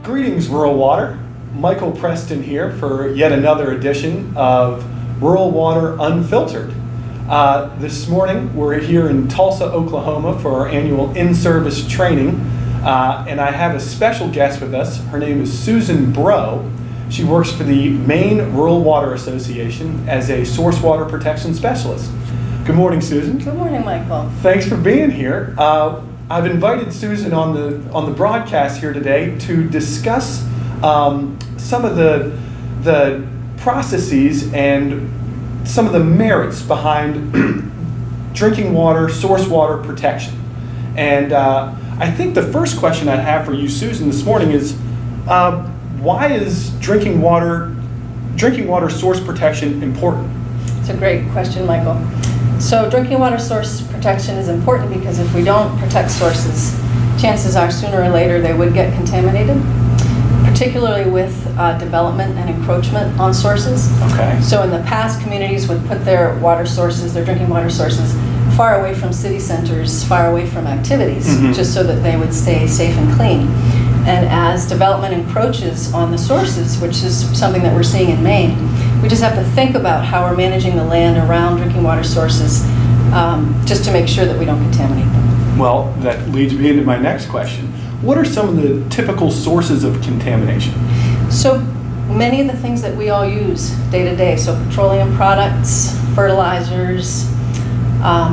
Greetings, Rural Water. Michael Preston here for yet another edition of Rural Water Unfiltered. This morning we're here in Tulsa, Oklahoma for our annual in-service training, and I have a special guest with us. Her name is Susan Bro. She works for the Maine Rural Water Association as a source water protection specialist. Good morning, Susan. Good morning, Michael. Thanks for being here. I've invited Susan on the broadcast here today to discuss some of the processes and some of the merits behind drinking water, source water protection. And I think the first question I have for you, Susan, this morning is why is drinking water source protection important? It's a great question, Michael. So drinking water source protection is important because if we don't protect sources, chances are sooner or later they would get contaminated, particularly with development and encroachment on sources. Okay. So in the past, communities would put their water sources, their drinking water sources, far away from city centers, far away from activities, just so that they would stay safe and clean. And as development encroaches on the sources, which is something that we're seeing in Maine, we just have to think about how we're managing the land around drinking water sources just to make sure that we don't contaminate them. Well, that leads me into my next question. What are some of the typical sources of contamination? So many of the things that we all use day to day, so petroleum products, fertilizers,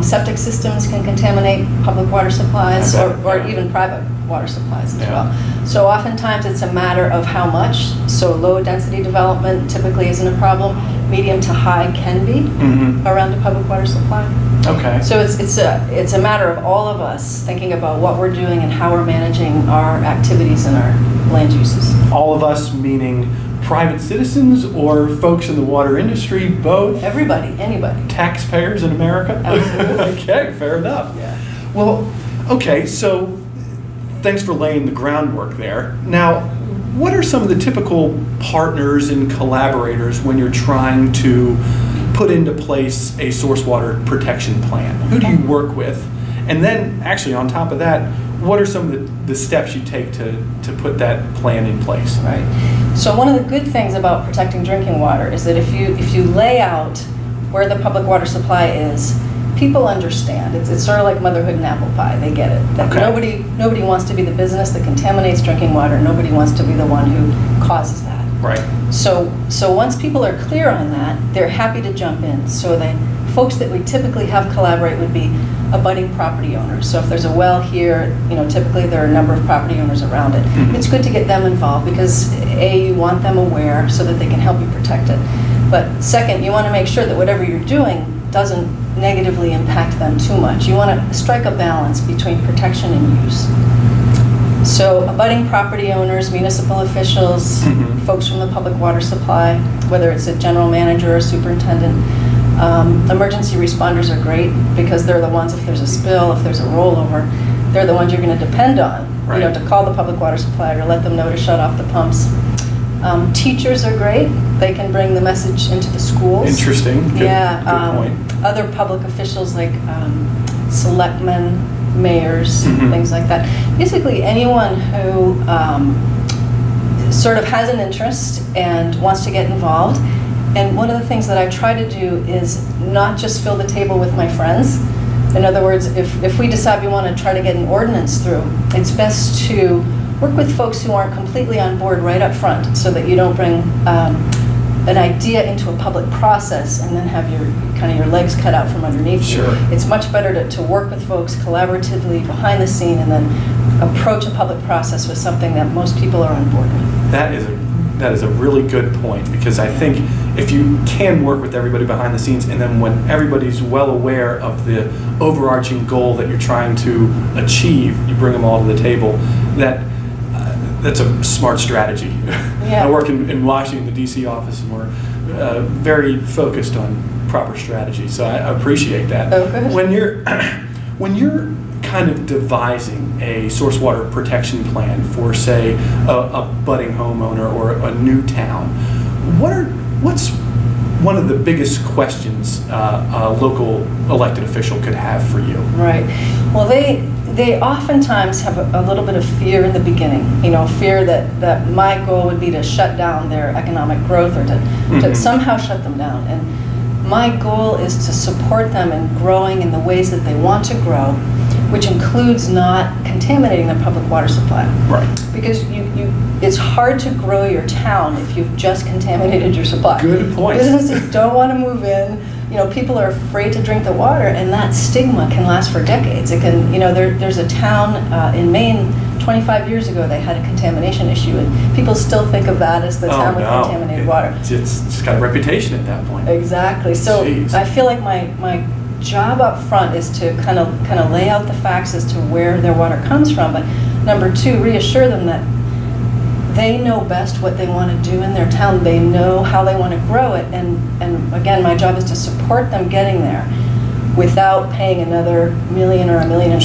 septic systems can contaminate public water supplies or even private water supplies as well. So oftentimes it's a matter of how much. So low density development typically isn't a problem. Medium to high can be around a public water supply. Okay. So it's a matter of all of us thinking about what we're doing and how we're managing our activities and our land uses. All of us meaning private citizens or folks in the water industry, both? Everybody, anybody. Taxpayers in America? Absolutely. Okay, fair enough. Yeah. Well, okay, so thanks for laying the groundwork there. Now, what are some of the typical partners and collaborators when you're trying to put into place a source water protection plan? Who do you work with? And then, actually, on top of that, what are some of the steps you take to put that plan in place? Right. So one of the good things about protecting drinking water is that if you lay out where the public water supply is, people understand. It's sort of like motherhood and apple pie. They get it. That nobody wants to be the business that contaminates drinking water. Nobody wants to be the one who causes that. Right. So once people are clear on that, they're happy to jump in. So the folks that we typically have collaborate would be abutting property owners. So if there's a well here, typically there are a number of property owners around it. It's good to get them involved because A, you want them aware so that they can help you protect it. But second, you want to make sure that whatever you're doing doesn't negatively impact them too much. You want to strike a balance between protection and use. So abutting property owners, municipal officials, folks from the public water supply, whether it's a general manager or superintendent, emergency responders are great because they're the ones, if there's a spill, if there's a rollover, they're the ones you're going to depend on, to call the public water supply or let them know to shut off the pumps. Teachers are great. They can bring the message into the schools. Interesting. Good point. Other public officials like selectmen, mayors, things like that. Basically anyone who sort of has an interest and wants to get involved. And one of the things that I try to do is not just fill the table with my friends. In other words, if we decide we want to try to get an ordinance through, it's best to work with folks who aren't completely on board right up front so that you don't bring an idea into a public process and then have your legs cut out from underneath you. Sure. It's much better to work with folks collaboratively behind the scene and then approach a public process with something that most people are on board with. That is a really good point, because I think if you can work with everybody behind the scenes and then when everybody's well aware of the overarching goal that you're trying to achieve, you bring them all to the table, that's a smart strategy. Yeah. I work in Washington, the DC office, and we're very focused on proper strategy, so I appreciate that. Oh, good. When you're kind of devising a source water protection plan for, say, a budding homeowner or a new town, what's one of the biggest questions a local elected official could have for you? Right. Well, they they oftentimes have a little bit of fear in the beginning, fear that my goal would be to shut down their economic growth or to somehow shut them down. And my goal is to support them in growing in the ways that they want to grow, which includes not contaminating the public water supply. Right. Because it's hard to grow your town if you've just contaminated your supply. Good point. Businesses don't want to move in. People are afraid to drink the water, and that stigma can last for decades. It can, there's a town in Maine 25 years ago, they had a contamination issue, and people still think of that as the town with contaminated water. It's got a reputation at that point. Exactly. So Jeez. I feel like my job up front is to kind of lay out the facts as to where their water comes from, but number two, reassure them that they know best what they want to do in their town. They know how they want to grow it, and again, my job is to support them getting there without paying another $1 million or $1.5 million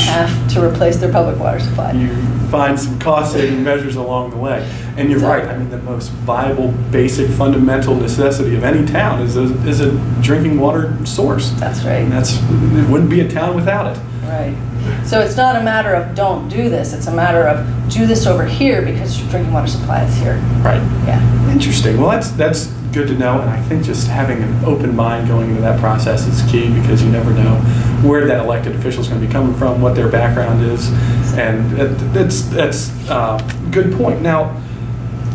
to replace their public water supply. You find some cost-saving measures along the way. And you're right, I mean, the most viable, basic, fundamental necessity of any town is a drinking water source. That's right. And it wouldn't be a town without it. Right. So it's not a matter of don't do this, it's a matter of do this over here because your drinking water supply is here. Right. Yeah. Interesting. Well, that's good to know, and I think just having an open mind going into that process is key, because you never know where that elected official is going to be coming from, what their background is, and that's a good point. Now,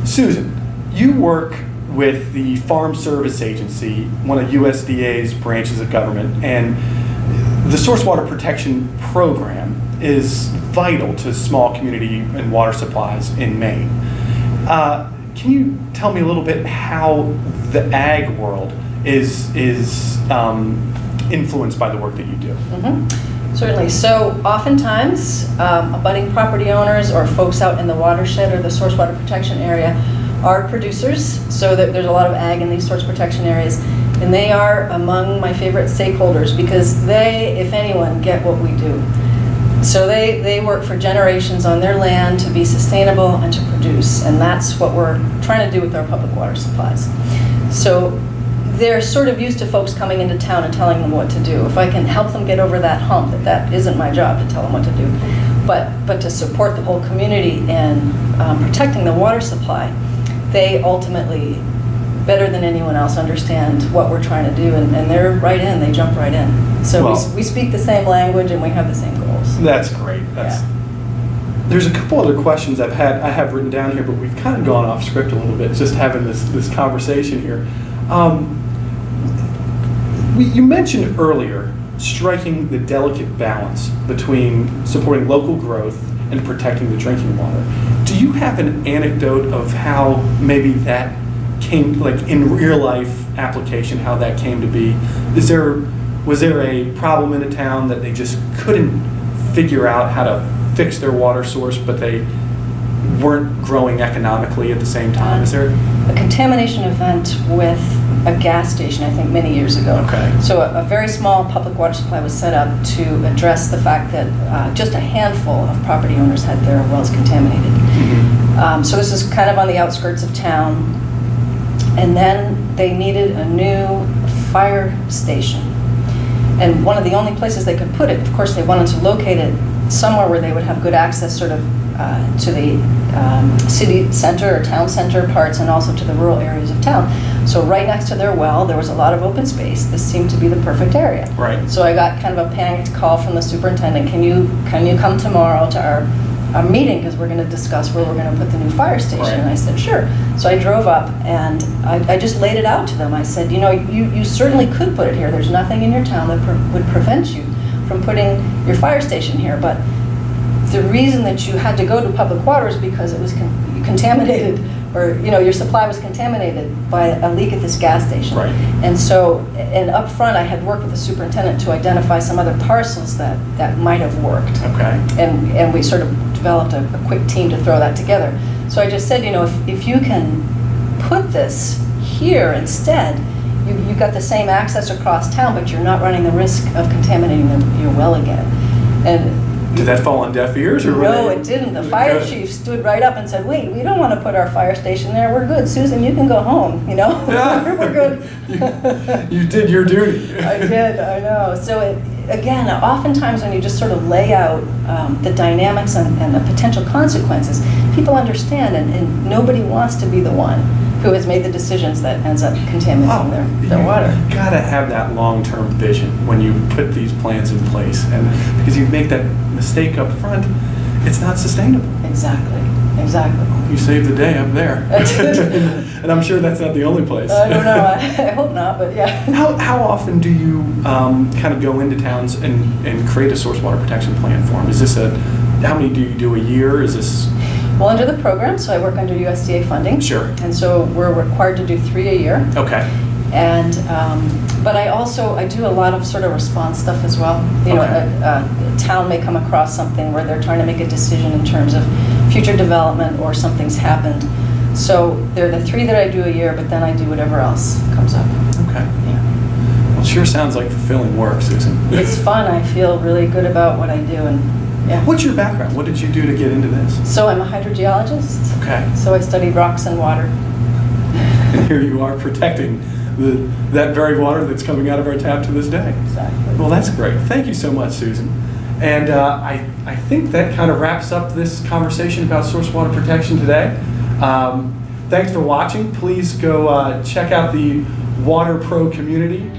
Susan, you work with the Farm Service Agency, one of USDA's branches of government, and the source water protection program is vital to small community and water supplies in Maine. Can you tell me a little bit how the ag world is influenced by the work that you do? Mm-hmm. Certainly. So oftentimes, abutting property owners or folks out in the watershed or the source water protection area are producers, so that there's a lot of ag in these source protection areas, and they are among my favorite stakeholders because they, if anyone, get what we do. So they work for generations on their land to be sustainable and to produce, and that's what we're trying to do with our public water supplies. So they're sort of used to folks coming into town and telling them what to do. If I can help them get over that hump, that isn't my job to tell them what to do, but to support the whole community in protecting the water supply, they ultimately, better than anyone else, understand what we're trying to do, and they're right in, they jump right in. So we speak the same language and we have the same goals. That's great. There's a couple other questions I have written down here, but we've kind of gone off script a little bit, just having this conversation here. You mentioned earlier striking the delicate balance between supporting local growth and protecting the drinking water. Do you have an anecdote of how maybe that came, like in real life application, how that came to be? Was there a problem in a town that they just couldn't figure out how to fix their water source, but they weren't growing economically at the same time? Is there a contamination event with a gas station, I think many years ago? Okay. So a very small public water supply was set up to address the fact that just a handful of property owners had their wells contaminated. Mm-hmm. So this is kind of on the outskirts of town, and then they needed a new fire station. And one of the only places they could put it, of course, they wanted to locate it somewhere where they would have good access sort of to the city center or town center parts, and also to the rural areas of town. So right next to their well, there was a lot of open space. This seemed to be the perfect area. Right. So I got kind of a panicked call from the superintendent, can you come tomorrow to our meeting, because we're going to discuss where we're going to put the new fire station. Right. And I said, sure. So I drove up and I just laid it out to them. I said, you certainly could put it here. There's nothing in your town that would prevent you from putting your fire station here, but the reason that you had to go to public water is because it was contaminated, or your supply was contaminated by a leak at this gas station. Right. And up front, I had worked with the superintendent to identify some other parcels that might have worked. Okay. And we sort of developed a quick team to throw that together. So I just said, if you can put this here instead, you've got the same access across town, but you're not running the risk of contaminating your well again. And did that fall on deaf ears? Or no, it didn't. The fire chief stood right up and said, wait, we don't want to put our fire station there. We're good. Susan, you can go home, Yeah. We're good. You did your duty. I did, I know. So again, oftentimes when you just sort of lay out the dynamics and the potential consequences, people understand, and nobody wants to be the one who has made the decisions that ends up contaminating their water. You gotta have that long-term vision when you put these plans in place, and because you make that mistake up front, it's not sustainable. Exactly. You saved the day up there. And I'm sure that's not the only place. I don't know. I hope not, but yeah. How often do you kind of go into towns and create a source water protection plan for them? Is this how many do you do a year? Is this? Well, under the program, so I work under USDA funding. Sure. And so we're required to do 3 a year. Okay. And, but I do a lot of sort of response stuff as well. You know, a town may come across something where they're trying to make a decision in terms of future development or something's happened. So they're the 3 that I do a year, but then I do whatever else comes up. Okay. Yeah. Well, it sure sounds like fulfilling work, Susan. It's fun. I feel really good about what I do, and yeah. What's your background? What did you do to get into this? So I'm a hydrogeologist. Okay. So I studied rocks and water. And here you are protecting that very water that's coming out of our tap to this day. Exactly. Well, that's great. Thank you so much, Susan. And I think that kind of wraps up this conversation about source water protection today. Thanks for watching. Please go check out the Water Pro community.